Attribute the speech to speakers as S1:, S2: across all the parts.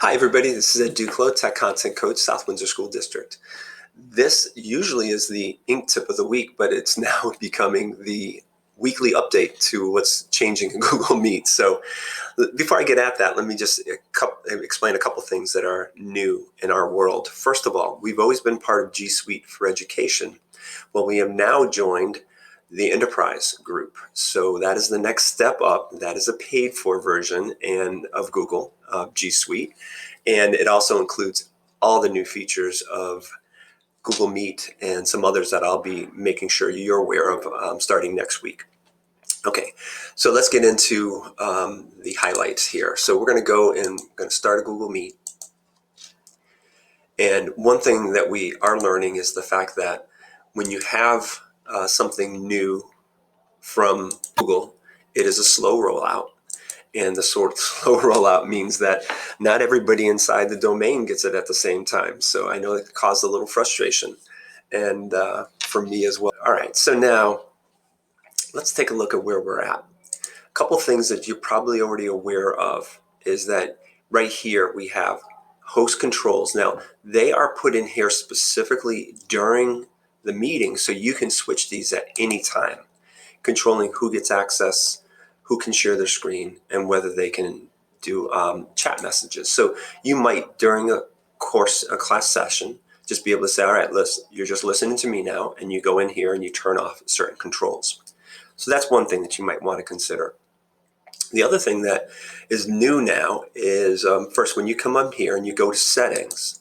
S1: Hi everybody, this is Ed Duclos, Tech Content Coach, South Windsor School District. This usually is the ink tip of the week, but it's now becoming the weekly update to what's changing in Google Meet. So before I get at that, let me just explain a couple things that are new in our world. First of all, we've always been part of G Suite for Education. Well, we have now joined the Enterprise group. So that is the next step up. That is a paid for version of Google G Suite. And it also includes all the new features of Google Meet and some others that I'll be making sure you're aware of starting next week. Okay, so let's get into the highlights here. So we're going to start a Google Meet. And one thing that we are learning is the fact that when you have something new from Google, it is a slow rollout. And the sort of slow rollout means that not everybody inside the domain gets it at the same time. So I know it caused a little frustration, and for me as well. All right, so now let's take a look at where we're at. A couple things that you're probably already aware of is that right here we have host controls. Now, they are put in here specifically during the meeting, so you can switch these at any time, controlling who gets access, who can share their screen, and whether they can do chat messages. So you might, during a class session, just be able to say, all right, you're just listening to me now, and you go in here and you turn off certain controls. So that's one thing that you might want to consider. The other thing that is new now is first, when you come up here and you go to settings,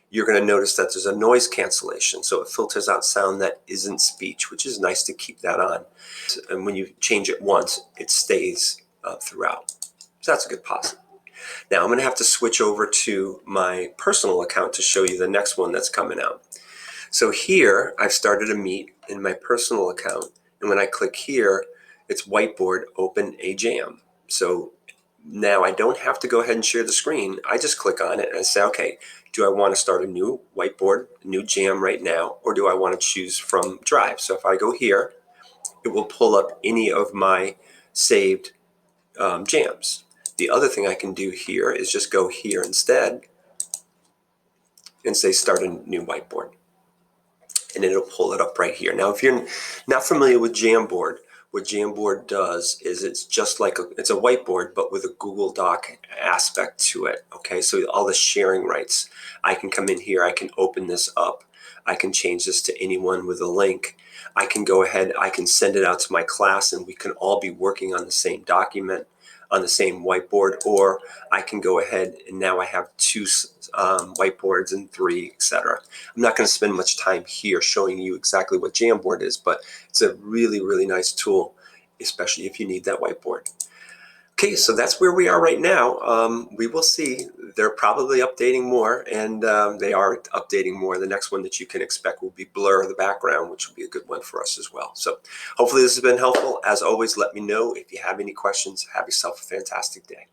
S1: you're going to notice that there's a noise cancellation. So it filters out sound that isn't speech, which is nice to keep that on. And when you change it once, it stays throughout. So that's a good positive. Now I'm going to have to switch over to my personal account to show you the next one that's coming out. So here I've started a Meet in my personal account. And when I click here, it's Whiteboard Open a Jam. So now I don't have to go ahead and share the screen. I just click on it and I say, okay, do I want to start a new whiteboard, a new jam right now, or do I want to choose from Drive? So if I go here, it will pull up any of my saved jams. The other thing I can do here is just go here instead and say start a new whiteboard. And it'll pull it up right here. Now, if you're not familiar with Jamboard, what Jamboard does is it's just like it's a whiteboard, but with a Google Doc aspect to it. Okay, so all the sharing rights. I can come in here, I can open this up, I can change this to anyone with a link. I can go ahead, I can send it out to my class, and we can all be working on the same document, on the same whiteboard, or I can go ahead and now I have two whiteboards and three, etc. I'm not going to spend much time here showing you exactly what Jamboard is, but it's a really, really nice tool, especially if you need that whiteboard. Okay, so that's where we are right now. We will see. They're probably updating more, and they are updating more. The next one that you can expect will be Blur the background, which will be a good one for us as well. So hopefully this has been helpful. As always, let me know if you have any questions. Have yourself a fantastic day.